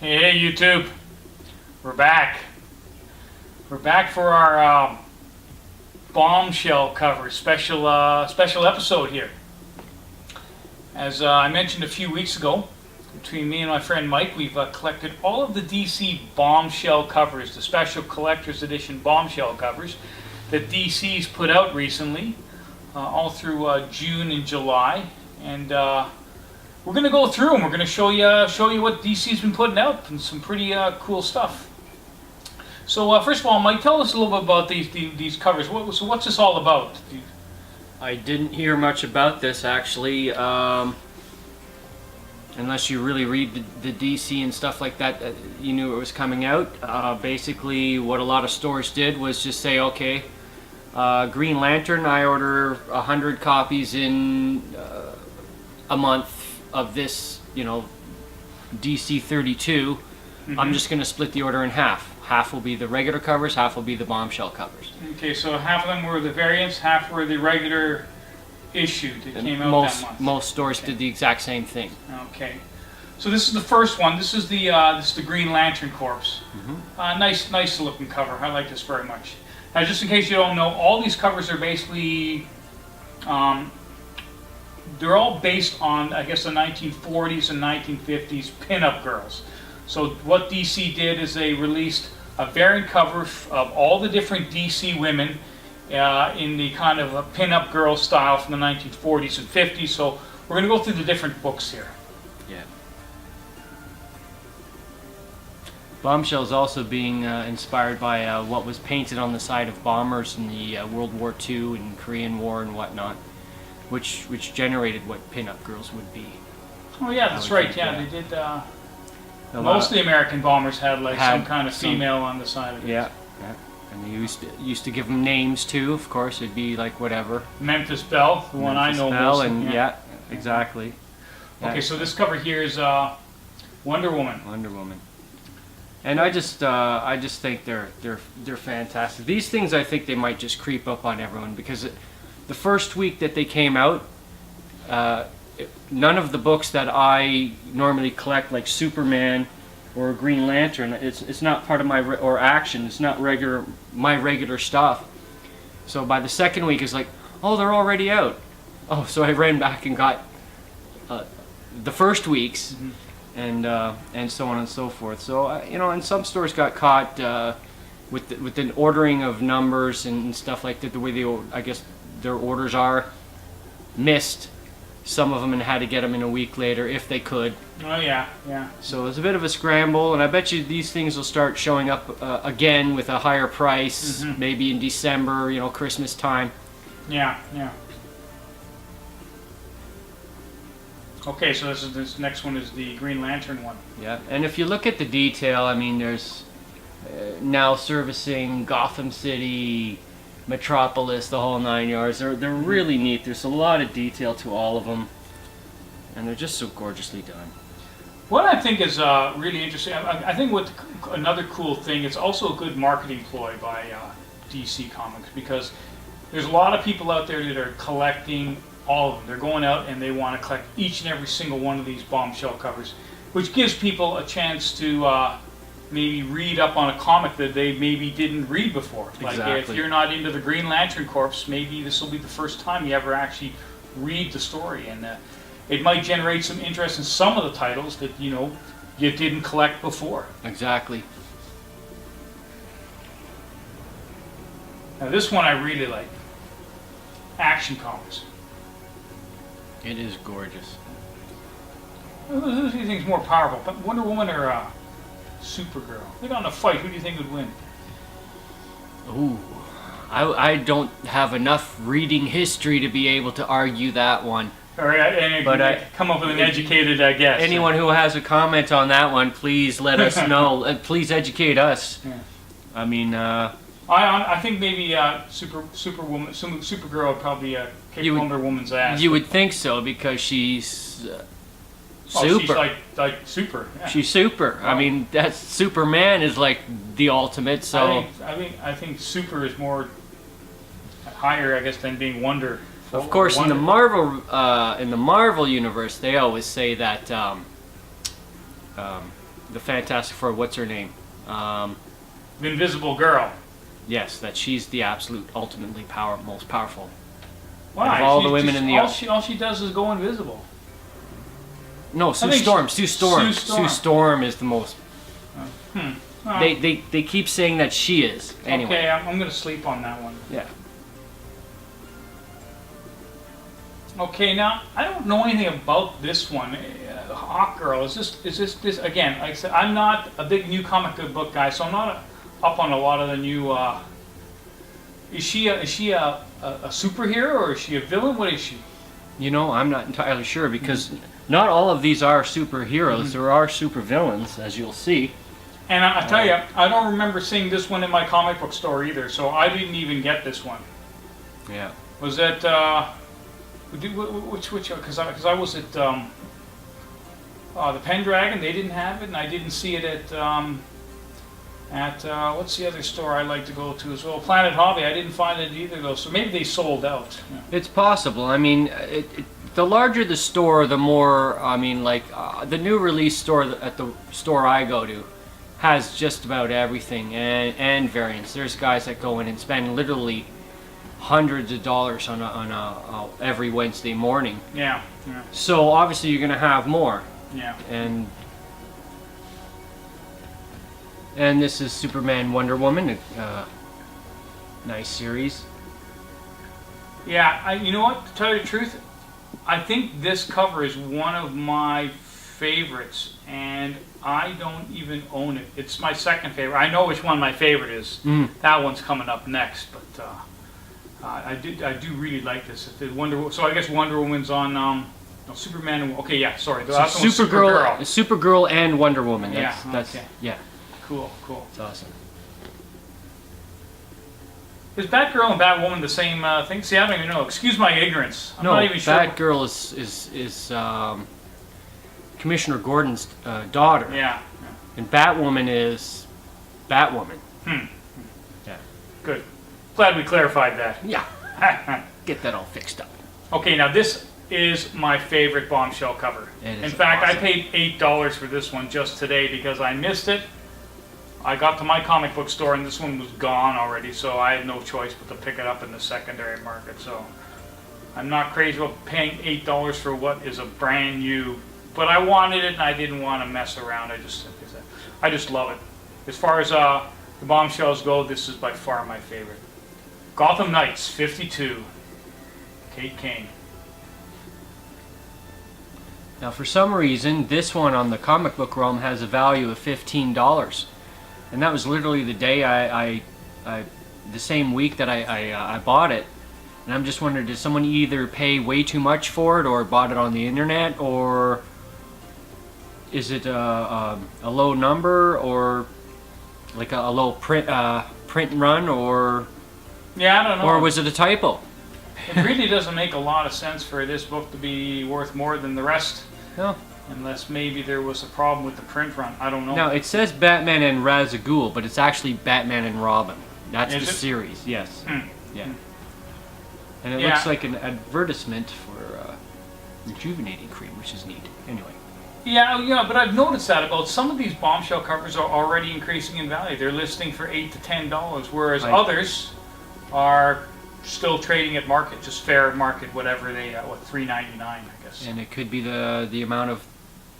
Hey YouTube, we're back. We're back for our Bombshell cover, special episode here. As I mentioned a few weeks ago, between me and my friend Mike, we've collected all of the DC Bombshell covers, the special collector's edition Bombshell covers that DC's put out recently, all through June and July, and we're going to go through them. We're going to show you what DC's been putting out and some pretty cool stuff. So first of all, Mike, tell us a little bit about these covers. So what's this all about? I didn't hear much about this actually, unless you really read the DC and stuff like that. You knew it was coming out. Basically, what a lot of stores did was just say, okay, Green Lantern, I order 100 copies in a month of this, DC 32. I'm just going to split the order in half. Half will be the regular covers, half will be the Bombshell covers. Okay, so half of them were the variants, half were the regular issue that came out that month. Most stores did the exact same thing. Okay, so this is the first one. This is the Green Lantern Corps. Nice looking cover. I like this very much. Now, just in case you don't know, all these covers are basically they're all based on, I guess, the 1940s and 1950s pinup girls. So what DC did is they released a variant cover of all the different DC women in the kind of a pinup girl style from the 1940s and 50s. So we're going to go through the different books here. Yeah. Bombshell is also being inspired by what was painted on the side of bombers in the World War II and Korean War and whatnot, which generated what pinup girls would be. Oh yeah, that's right. Yeah, they did. Most of the American bombers had some kind of female on the side of it. Yeah, and they used to give them names too. Of course, it'd be like whatever. Memphis Belle, the one I know most. And yeah, exactly. Okay, so this cover here is Wonder Woman. Wonder Woman. And I just think they're fantastic. These things, I think they might just creep up on everyone because the first week that they came out, none of the books that I normally collect, like Superman or Green Lantern, it's not part of my or Action. It's not my regular stuff. So by the second week, it's like, oh, they're already out. Oh, so I ran back and got the first week's, and so on and so forth. So and some stores got caught with the ordering of numbers and stuff like that. The way I guess their orders are missed some of them and had to get them in a week later if they could. Oh yeah. So it was a bit of a scramble, and I bet you these things will start showing up again with a higher price, maybe in December, Christmas time. Yeah. Okay, so this next one is the Green Lantern one. Yeah, and if you look at the detail, I mean, there's now servicing Gotham City, Metropolis, the whole 9 yards. They're really neat. There's a lot of detail to all of them, and they're just so gorgeously done. What I think is really interesting, I think another cool thing, it's also a good marketing ploy by DC Comics, because there's a lot of people out there that are collecting all of them. They're going out and they want to collect each and every single one of these Bombshell covers, which gives people a chance to maybe read up on a comic that they maybe didn't read before. Like if you're not into the Green Lantern Corps, maybe this will be the first time you ever actually read the story, and it might generate some interest in some of the titles that you didn't collect before. Exactly. Now this one I really like. Action Comics. It is gorgeous. Who do you think is more powerful, Wonder Woman or Supergirl? They got in a fight. Who do you think would win? Ooh, I don't have enough reading history to be able to argue that one. All right, but I come up with an educated guess. Anyone who has a comment on that one, please let us know. Please educate us. Yeah. I mean, I think maybe Supergirl would probably kick Wonder Woman's ass. You would think so, because she's super. She's like super. Yeah. She's super. Oh. I mean, Superman is like the ultimate. So I think super is more higher, I guess, than being Wonder. Of course, in the Marvel universe, they always say that the Fantastic Four. What's her name? The Invisible Girl. Yes, that she's the absolute, ultimately most powerful. Why? Of all the women in the all she does is go invisible. No, Sue Storm. Sue Storm. Sue Storm. Sue Storm is the most. Oh. They keep saying that she is. Anyway. Okay, I'm going to sleep on that one. Yeah. Okay, now I don't know anything about this one. Hawk Girl. Is this again? Like I said, I'm not a big new comic book guy, so I'm not up on a lot of the new. Is she a superhero or is she a villain? What is she? You know, I'm not entirely sure because not all of these are superheroes. There are supervillains, as you'll see. And I tell you, I don't remember seeing this one in my comic book store either, so I didn't even get this one. Yeah. Was that which? Because I was at the Pendragon. They didn't have it, and I didn't see it at what's the other store I like to go to as well? Planet Hobby. I didn't find it either though, so maybe they sold out. Yeah. It's possible. I mean, the larger the store, the more. I mean, like the new release store at the store I go to has just about everything and variants. There's guys that go in and spend literally hundreds of dollars on a every Wednesday morning. Yeah. Yeah. So obviously you're going to have more. Yeah. And this is Superman Wonder Woman, nice series. Yeah, you know what? To tell you the truth, I think this cover is one of my favorites, and I don't even own it. It's my second favorite. I know which one my favorite is. That one's coming up next, but I do really like this. So I guess Wonder Woman's on Superman. Okay, yeah, sorry. So Supergirl and Wonder Woman. That's okay. Yeah. Cool. It's awesome. Is Batgirl and Batwoman the same thing? See, I don't even know. Excuse my ignorance. I'm not even sure. Batgirl is Commissioner Gordon's daughter. Yeah. And Batwoman is Batwoman. Yeah. Good. Glad we clarified that. Yeah. Get that all fixed up. Okay, now this is my favorite Bombshell cover. In fact, awesome. I paid $8 for this one just today because I missed it. I got to my comic book store and this one was gone already, so I had no choice but to pick it up in the secondary market. So I'm not crazy about paying $8 for what is a brand new, but I wanted it and I didn't want to mess around. I just love it. As far as the Bombshells go, this is by far my favorite. Gotham Knights 52, Kate Kane. Now, for some reason, this one on the comic book realm has a value of $15. And that was literally the day the same week that I bought it. And I'm just wondering, did someone either pay way too much for it or bought it on the internet, or is it a low number, or like a low print run, or yeah, I don't know. Or was it a typo? It really doesn't make a lot of sense for this book to be worth more than the rest. No. Unless maybe there was a problem with the print run. I don't know. Now, it says Batman and Ra's al Ghul, but it's actually Batman and Robin. That's Is the it? series, yes. Yeah. And it Yeah. looks like an advertisement for rejuvenating cream, which is neat. Anyway. Yeah, but I've noticed that about some of these Bombshell covers are already increasing in value. They're listing for $8 to $10, whereas others are still trading at market, just fair market, whatever they, $3.99, I guess. And it could be the amount of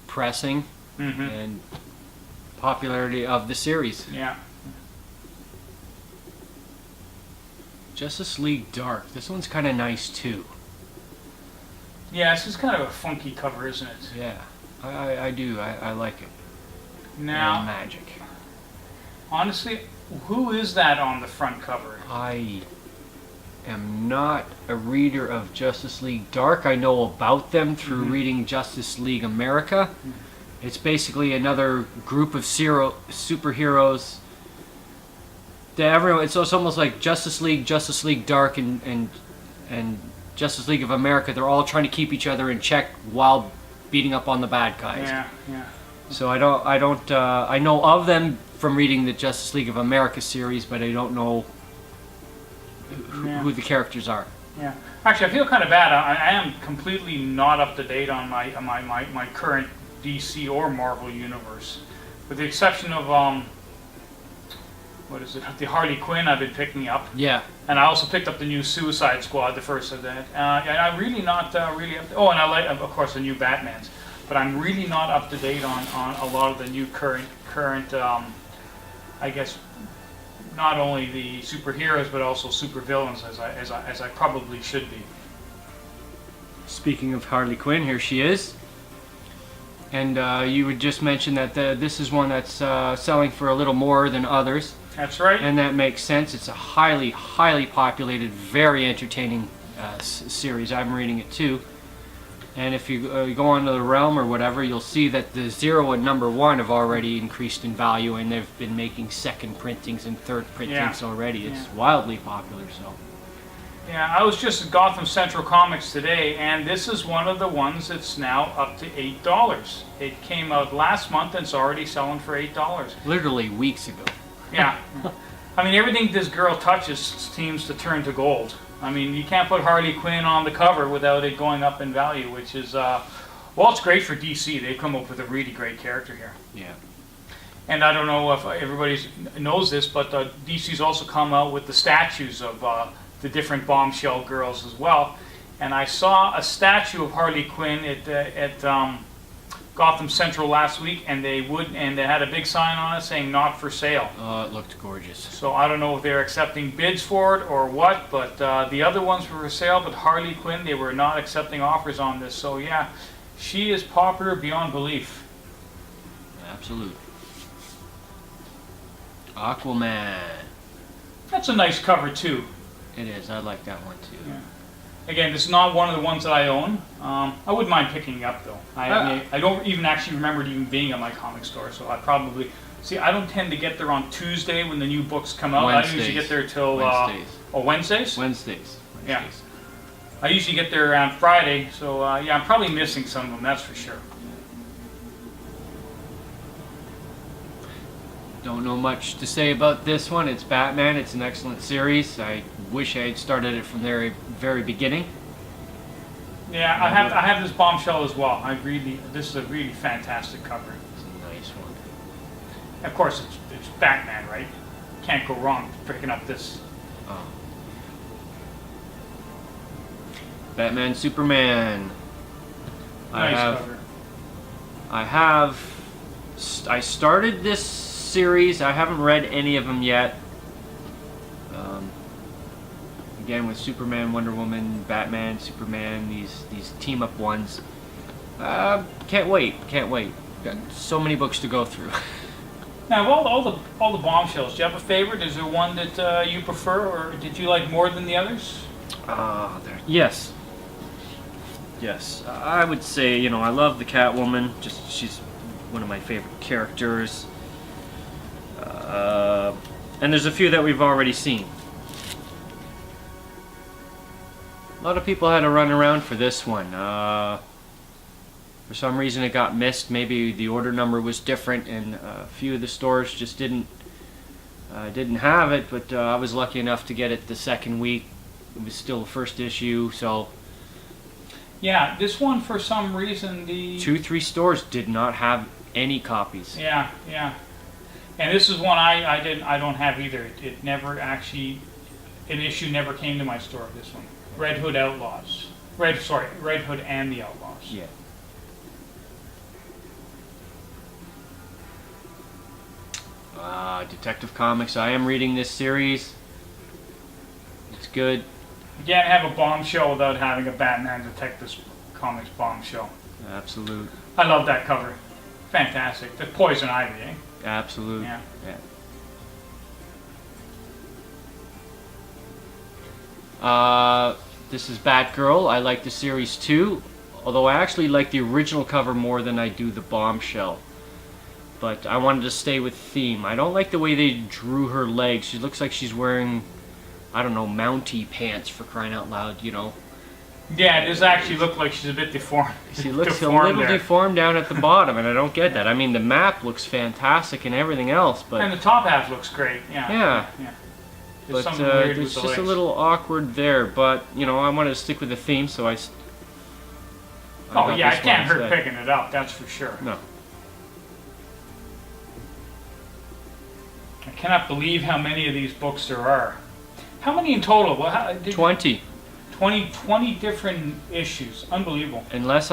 pressing and popularity of the series. Yeah. Justice League Dark. This one's kind of nice too. Yeah, this is kind of a funky cover, isn't it? Yeah, I do. I like it. Now, and magic. Honestly, who is that on the front cover? I am not a reader of Justice League Dark. I know about them through reading Justice League America. It's basically another group of superheroes. It's almost like Justice League Dark, and Justice League of America. They're all trying to keep each other in check while beating up on the bad guys. Yeah. So I know of them from reading the Justice League of America series, but I don't know who the characters are. Yeah. Actually, I feel kind of bad. I am completely not up to date on my current DC or Marvel universe. with the exception of what is it? The Harley Quinn I've been picking up, Yeah. and I also picked up the new Suicide Squad, the first of that. And I'm really not really up. Oh, and I like, of course, the new Batmans. But I'm really not up to date on a lot of the new current. I guess not only the superheroes but also supervillains as I probably should be. Speaking of Harley Quinn, here she is. And you would just mention that this is one that's selling for a little more than others. That's right. And that makes sense. It's a highly, highly populated, very entertaining series. I'm reading it too. And if you go onto the Realm or whatever, you'll see that the 0 and number 1 have already increased in value, and they've been making second printings and third printings already. It's wildly popular. So. Yeah, I was just at Gotham Central Comics today, and this is one of the ones that's now up to $8. It came out last month, and it's already selling for $8. Literally weeks ago. Yeah. I mean, everything this girl touches seems to turn to gold. I mean, you can't put Harley Quinn on the cover without it going up in value, which is, well, it's great for DC. They've come up with a really great character here. Yeah. And I don't know if everybody knows this, but DC's also come out with the statues of the different Bombshell girls as well. And I saw a statue of Harley Quinn at Gotham Central last week, and they had a big sign on it saying "Not for sale." Oh, it looked gorgeous. So I don't know if they're accepting bids for it or what, but the other ones were for sale. But Harley Quinn, they were not accepting offers on this. So yeah, she is popular beyond belief. Absolute. Aquaman. That's a nice cover too. It is. I like that one too. Yeah. Again, this is not one of the ones that I own. I wouldn't mind picking it up though. I don't even actually remember it even being at my comic store, so I probably see. I don't tend to get there on Tuesday when the new books come out. I don't usually get there till Wednesdays. Wednesdays. Wednesdays. Yeah. I usually get there around Friday, so yeah, I'm probably missing some of them. That's for sure. Don't know much to say about this one. It's Batman. It's an excellent series. I wish I had started it from the very beginning. Yeah, I have this Bombshell as well. This is a really fantastic cover. It's a nice one. Of course, it's Batman, right? Can't go wrong picking up this. Oh. Batman, Superman. Nice cover. I started this series. I haven't read any of them yet. Again, with Superman, Wonder Woman, Batman, Superman, these team up ones. Can't wait. Got so many books to go through. Now, of all the Bombshells, do you have a favorite? Is there one that you prefer, or did you like more than the others? Yes. I would say, I love the Catwoman. She's one of my favorite characters. And there's a few that we've already seen. A lot of people had to run around for this one. For some reason it got missed. Maybe the order number was different and a few of the stores just didn't have it, but I was lucky enough to get it the second week. It was still the first issue, so... Yeah, this one for some reason 2-3 stores did not have any copies. Yeah. And this is one I don't have either. It never actually, an issue never came to my store. This one, Red Hood Outlaws. Red Hood and the Outlaws. Yeah. Detective Comics. I am reading this series. It's good. You can't have a Bombshell without having a Batman Detective Comics Bombshell. Absolute. I love that cover. Fantastic. The Poison Ivy, eh? Absolute. Yeah. This is Batgirl. I like the series too, although I actually like the original cover more than I do the Bombshell. But I wanted to stay with theme. I don't like the way they drew her legs. She looks like she's wearing, I don't know, Mountie pants, for crying out loud, Yeah, it does actually look like she's a bit deformed. She looks a little deformed down at the bottom, and I don't get that. I mean, the map looks fantastic and everything else, but... And the top half looks great, yeah. But it's just a little awkward there, but, I wanted to stick with the theme, so I oh, yeah, it can't hurt picking it up, that's for sure. No. I cannot believe how many of these books there are. How many in total? Well, 20. 20 different issues. Unbelievable. Unless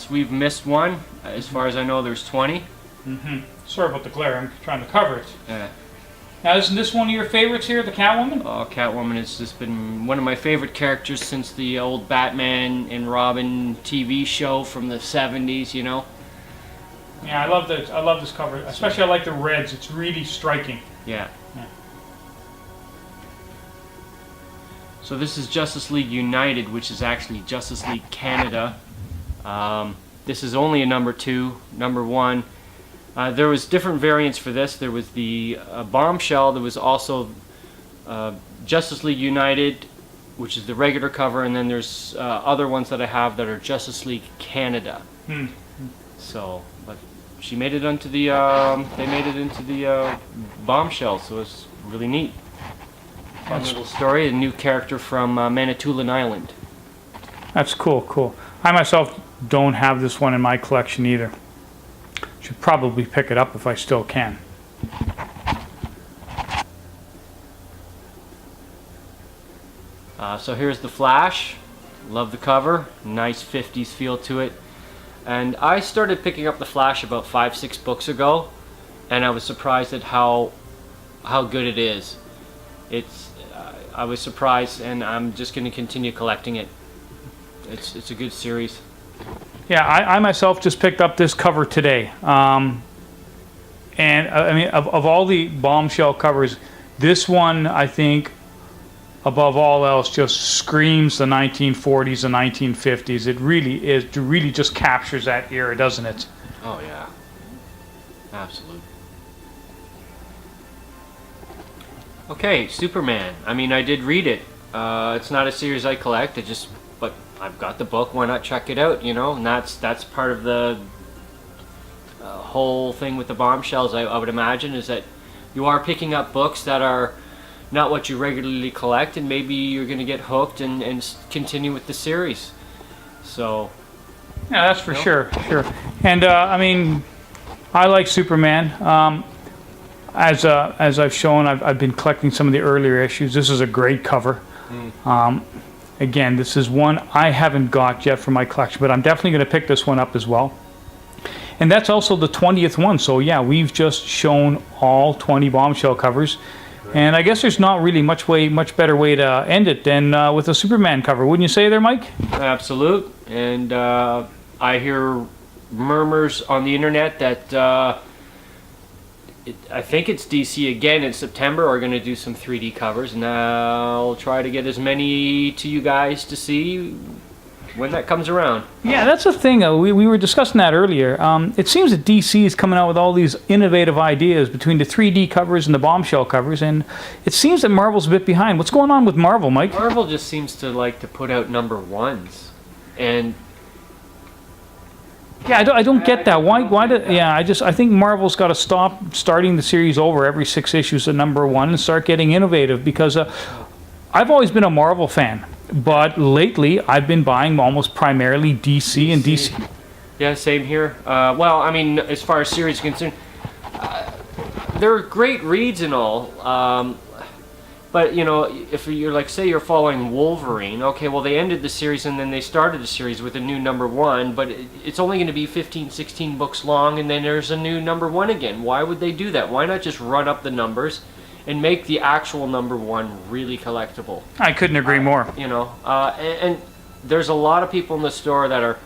we've missed one, as far as I know, there's 20. Sorry about the glare. I'm trying to cover it. Yeah. Now, isn't this one of your favorites here, the Catwoman? Oh, Catwoman has just been one of my favorite characters since the old Batman and Robin TV show from the 70s, you know? Yeah, I love this cover. Especially I like the reds. It's really striking. Yeah. So this is Justice League United, which is actually Justice League Canada. This is only a number 2. Number 1. There was different variants for this. There was the Bombshell. There was also Justice League United, which is the regular cover, and then there's other ones that I have that are Justice League Canada. So, but she made it onto the. They made it into the Bombshell, so it's really neat. Fun little story. A new character from Manitoulin Island. That's cool. I myself don't have this one in my collection either. Should probably pick it up if I still can. So here's the Flash. Love the cover. Nice 50s feel to it. And I started picking up the Flash about 5-6 books ago, and I was surprised at how good it is. I was surprised, and I'm just going to continue collecting it. It's a good series. Yeah, I myself just picked up this cover today. And I mean, of all the Bombshell covers, this one, I think, above all else, just screams the 1940s and 1950s. It really is. It really just captures that era, doesn't it? Oh, yeah. Absolutely. Okay, Superman. I mean, I did read it. It's not a series I collect. But I've got the book. Why not check it out? You know, and that's part of the whole thing with the Bombshells. I would imagine is that you are picking up books that are not what you regularly collect, and maybe you're going to get hooked and continue with the series. So. Yeah, that's for sure. And I mean, I like Superman. As I've shown, I've been collecting some of the earlier issues. This is a great cover. Again, this is one I haven't got yet for my collection, but I'm definitely going to pick this one up as well. And that's also the 20th one. So yeah, we've just shown all 20 Bombshell covers. And I guess there's not really much better way to end it than with a Superman cover. Wouldn't you say there, Mike? Absolute. And I hear murmurs on the internet that I think it's DC again in September are going to do some 3D covers, and I'll try to get as many to you guys to see when that comes around. Yeah, that's the thing. We were discussing that earlier. It seems that DC is coming out with all these innovative ideas between the 3D covers and the Bombshell covers, and it seems that Marvel's a bit behind. What's going on with Marvel, Mike? Marvel just seems to like to put out number ones, and yeah, I don't get that. Why I think Marvel's got to stop starting the series over every 6 issues at number 1 and start getting innovative, because I've always been a Marvel fan, but lately I've been buying almost primarily DC and DC. Yeah, same here. Well, I mean, as far as series is concerned, they're great reads and all. But, you know, if you're like, say you're following Wolverine, okay, well, they ended the series and then they started the series with a new number 1, but it's only going to be 15, 16 books long, and then there's a new number 1 again. Why would they do that? Why not just run up the numbers and make the actual number 1 really collectible? I couldn't agree more. You know, and there's a lot of people in the store that are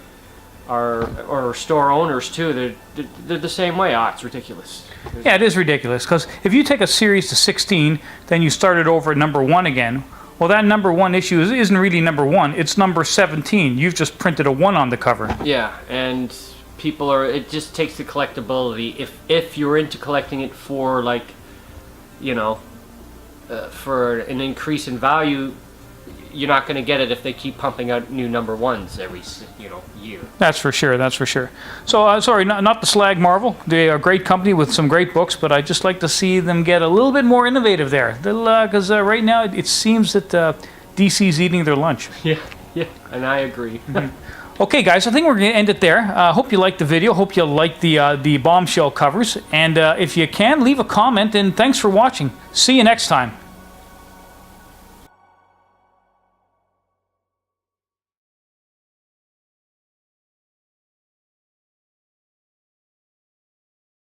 or store owners too. They're the same way. It's ridiculous. Yeah, it is ridiculous, because if you take a series to 16, then you start it over at number 1 again, well, that number 1 issue isn't really number 1, it's number 17. You've just printed a 1 on the cover. Yeah, and it just takes the collectability. If you're into collecting it for, like, you know, for an increase in value, you're not going to get it if they keep pumping out new number 1s every, year. That's for sure. So, sorry, not to slag Marvel. They are a great company with some great books, but I'd just like to see them get a little bit more innovative there. Because right now it seems that DC's eating their lunch. Yeah, and I agree. Okay, guys, I think we're going to end it there. Hope you liked the video. Hope you liked the Bombshell covers. And if you can, leave a comment. And thanks for watching. See you next time.